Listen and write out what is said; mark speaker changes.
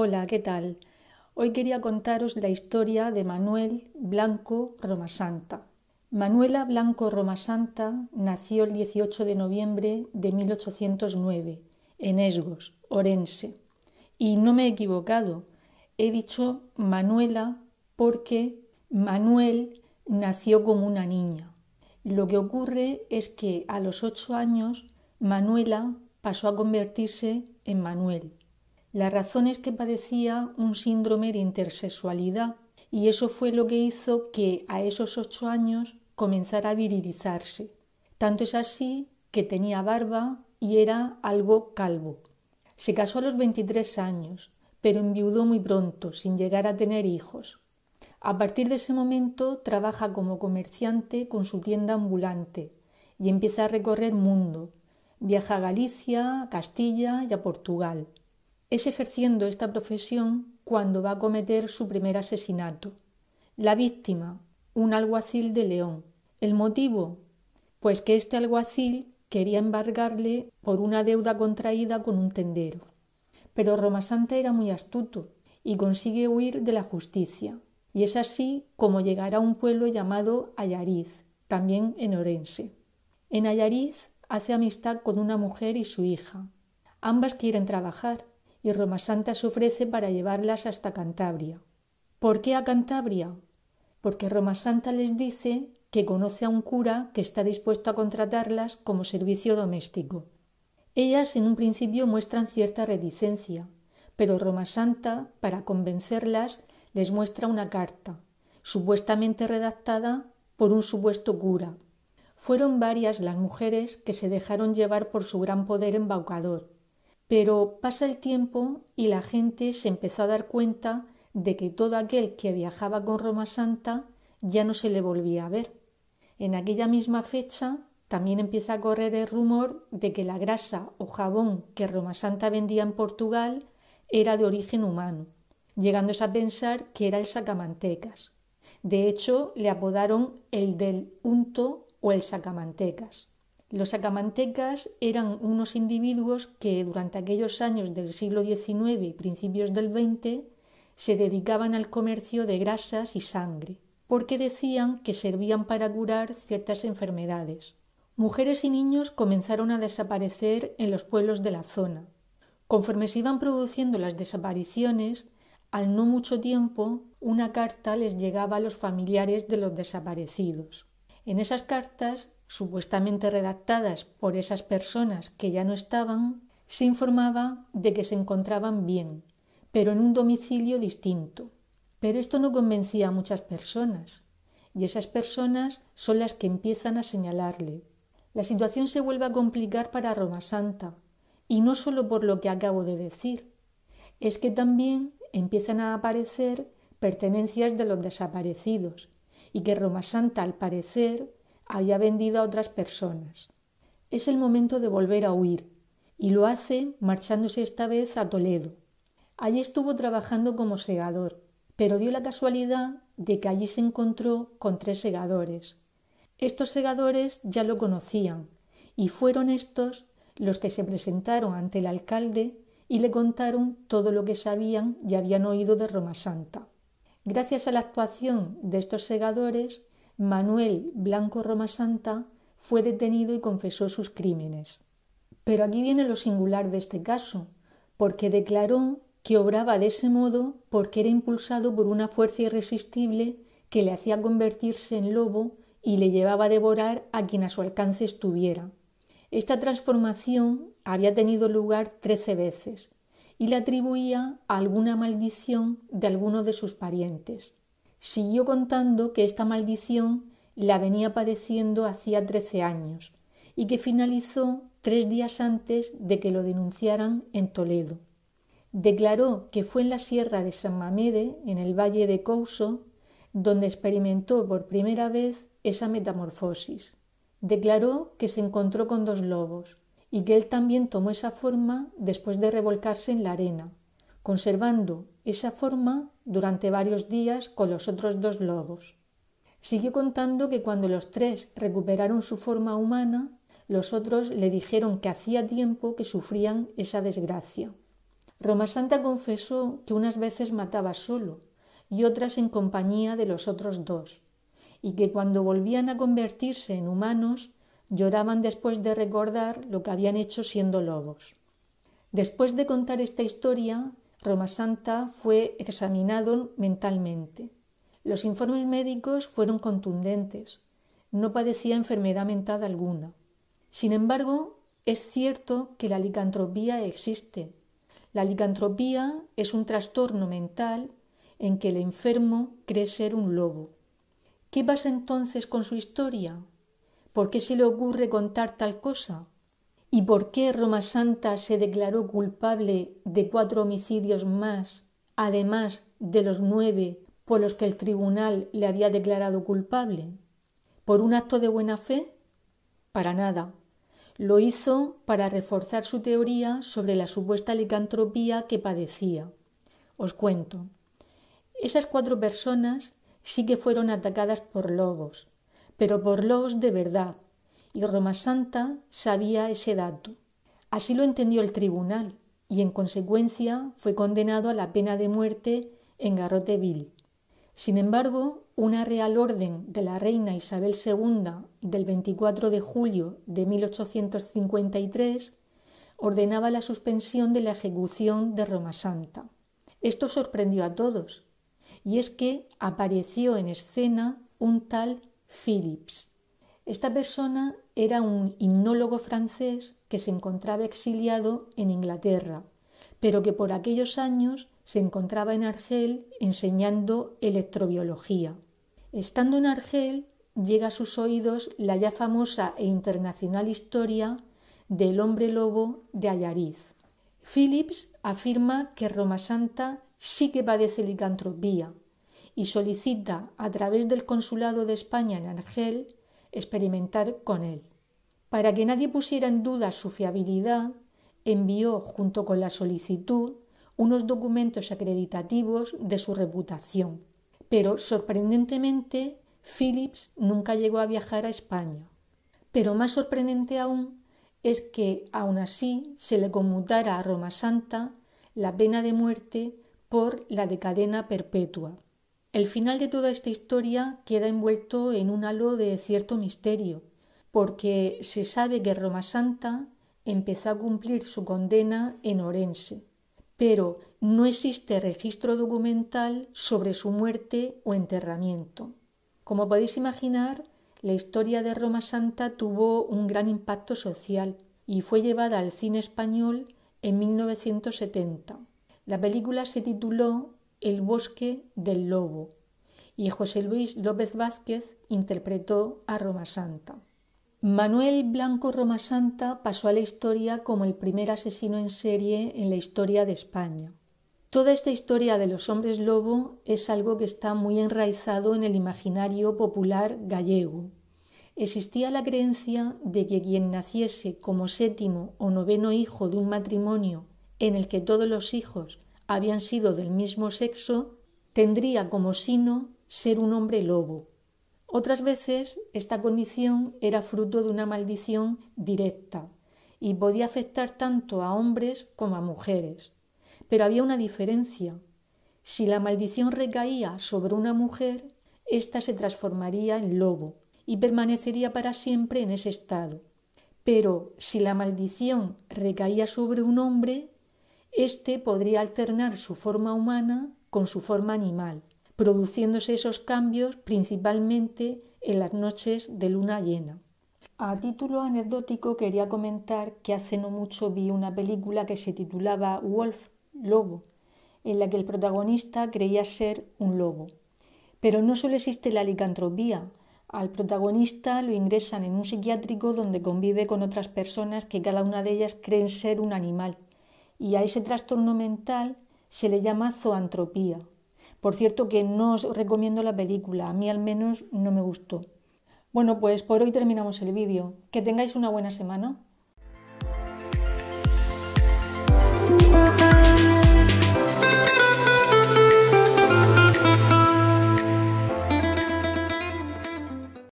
Speaker 1: Hola, ¿qué tal? Hoy quería contaros la historia de Manuel Blanco Romasanta. Manuela Blanco Romasanta nació el 18 de noviembre de 1809 en Esgos, Orense. Y no me he equivocado, he dicho Manuela porque Manuel nació como una niña. Lo que ocurre es que a los 8 años Manuela pasó a convertirse en Manuel. La razón es que padecía un síndrome de intersexualidad y eso fue lo que hizo que a esos 8 años comenzara a virilizarse. Tanto es así que tenía barba y era algo calvo. Se casó a los 23 años, pero enviudó muy pronto, sin llegar a tener hijos. A partir de ese momento trabaja como comerciante con su tienda ambulante y empieza a recorrer mundo. Viaja a Galicia, a Castilla y a Portugal. Es ejerciendo esta profesión cuando va a cometer su primer asesinato. La víctima, un alguacil de León. ¿El motivo? Pues que este alguacil quería embargarle por una deuda contraída con un tendero. Pero Romasanta era muy astuto y consigue huir de la justicia. Y es así como llegará a un pueblo llamado Allariz, también en Orense. En Allariz hace amistad con una mujer y su hija. Ambas quieren trabajar y Romasanta se ofrece para llevarlas hasta Cantabria. ¿Por qué a Cantabria? Porque Romasanta les dice que conoce a un cura que está dispuesto a contratarlas como servicio doméstico. Ellas en un principio muestran cierta reticencia, pero Romasanta, para convencerlas, les muestra una carta, supuestamente redactada por un supuesto cura. Fueron varias las mujeres que se dejaron llevar por su gran poder embaucador. Pero pasa el tiempo y la gente se empezó a dar cuenta de que todo aquel que viajaba con Romasanta ya no se le volvía a ver. En aquella misma fecha también empieza a correr el rumor de que la grasa o jabón que Romasanta vendía en Portugal era de origen humano, llegándose a pensar que era el sacamantecas. De hecho, le apodaron el del unto o el sacamantecas. Los sacamantecas eran unos individuos que durante aquellos años del siglo XIX y principios del XX se dedicaban al comercio de grasas y sangre, porque decían que servían para curar ciertas enfermedades. Mujeres y niños comenzaron a desaparecer en los pueblos de la zona. Conforme se iban produciendo las desapariciones, al no mucho tiempo, una carta les llegaba a los familiares de los desaparecidos. En esas cartas, supuestamente redactadas por esas personas que ya no estaban, se informaba de que se encontraban bien, pero en un domicilio distinto. Pero esto no convencía a muchas personas, y esas personas son las que empiezan a señalarle. La situación se vuelve a complicar para Romasanta, y no solo por lo que acabo de decir, es que también empiezan a aparecer pertenencias de los desaparecidos, y que Romasanta, al parecer, había vendido a otras personas. Es el momento de volver a huir, y lo hace marchándose esta vez a Toledo. Allí estuvo trabajando como segador, pero dio la casualidad de que allí se encontró con 3 segadores. Estos segadores ya lo conocían, y fueron estos los que se presentaron ante el alcalde y le contaron todo lo que sabían y habían oído de Romasanta. Gracias a la actuación de estos segadores, Manuel Blanco Romasanta fue detenido y confesó sus crímenes. Pero aquí viene lo singular de este caso, porque declaró que obraba de ese modo porque era impulsado por una fuerza irresistible que le hacía convertirse en lobo y le llevaba a devorar a quien a su alcance estuviera. Esta transformación había tenido lugar 13 veces y le atribuía a alguna maldición de alguno de sus parientes. Siguió contando que esta maldición la venía padeciendo hacía 13 años y que finalizó 3 días antes de que lo denunciaran en Toledo. Declaró que fue en la sierra de San Mamede, en el valle de Couso, donde experimentó por primera vez esa metamorfosis. Declaró que se encontró con 2 lobos y que él también tomó esa forma después de revolcarse en la arena, conservando esa forma durante varios días con los otros 2 lobos. Siguió contando que cuando los 3 recuperaron su forma humana, los otros le dijeron que hacía tiempo que sufrían esa desgracia. Roma Santa confesó que unas veces mataba solo y otras en compañía de los otros dos, y que cuando volvían a convertirse en humanos lloraban después de recordar lo que habían hecho siendo lobos. Después de contar esta historia, Roma Santa fue examinado mentalmente. Los informes médicos fueron contundentes. No padecía enfermedad mental alguna. Sin embargo, es cierto que la licantropía existe. La licantropía es un trastorno mental en que el enfermo cree ser un lobo. ¿Qué pasa entonces con su historia? ¿Por qué se le ocurre contar tal cosa? ¿Y por qué Roma Santa se declaró culpable de 4 homicidios más, además de los 9 por los que el tribunal le había declarado culpable? ¿Por un acto de buena fe? Para nada. Lo hizo para reforzar su teoría sobre la supuesta licantropía que padecía. Os cuento. Esas 4 personas sí que fueron atacadas por lobos, pero por lobos de verdad, y Roma Santa sabía ese dato. Así lo entendió el tribunal, y en consecuencia fue condenado a la pena de muerte en garrote vil. Sin embargo, una real orden de la reina Isabel II del 24 de julio de 1853 ordenaba la suspensión de la ejecución de Roma Santa. Esto sorprendió a todos, y es que apareció en escena un tal Philips. Esta persona era un hipnólogo francés que se encontraba exiliado en Inglaterra, pero que por aquellos años se encontraba en Argel enseñando electrobiología. Estando en Argel, llega a sus oídos la ya famosa e internacional historia del hombre lobo de Allariz. Philips afirma que Roma Santa sí que padece licantropía y solicita a través del Consulado de España en Argel experimentar con él. Para que nadie pusiera en duda su fiabilidad, envió junto con la solicitud unos documentos acreditativos de su reputación. Pero, sorprendentemente, Philips nunca llegó a viajar a España. Pero más sorprendente aún es que, aun así, se le conmutara a Roma Santa la pena de muerte por la de cadena perpetua. El final de toda esta historia queda envuelto en un halo de cierto misterio, porque se sabe que Roma Santa empezó a cumplir su condena en Orense, pero no existe registro documental sobre su muerte o enterramiento. Como podéis imaginar, la historia de Roma Santa tuvo un gran impacto social y fue llevada al cine español en 1970. La película se tituló El bosque del lobo y José Luis López Vázquez interpretó a Roma Santa. Manuel Blanco Roma Santa pasó a la historia como el primer asesino en serie en la historia de España. Toda esta historia de los hombres lobo es algo que está muy enraizado en el imaginario popular gallego. Existía la creencia de que quien naciese como 7º o 9º hijo de un matrimonio en el que todos los hijos habían sido del mismo sexo, tendría como signo ser un hombre lobo. Otras veces esta condición era fruto de una maldición directa y podía afectar tanto a hombres como a mujeres. Pero había una diferencia. Si la maldición recaía sobre una mujer, ésta se transformaría en lobo y permanecería para siempre en ese estado. Pero si la maldición recaía sobre un hombre, éste podría alternar su forma humana con su forma animal, produciéndose esos cambios principalmente en las noches de luna llena. A título anecdótico quería comentar que hace no mucho vi una película que se titulaba Wolf, Lobo, en la que el protagonista creía ser un lobo. Pero no solo existe la licantropía. Al protagonista lo ingresan en un psiquiátrico donde convive con otras personas que cada una de ellas creen ser un animal. Y a ese trastorno mental se le llama zoantropía. Por cierto que no os recomiendo la película, a mí al menos no me gustó. Bueno, pues por hoy terminamos el vídeo. Que tengáis una buena semana.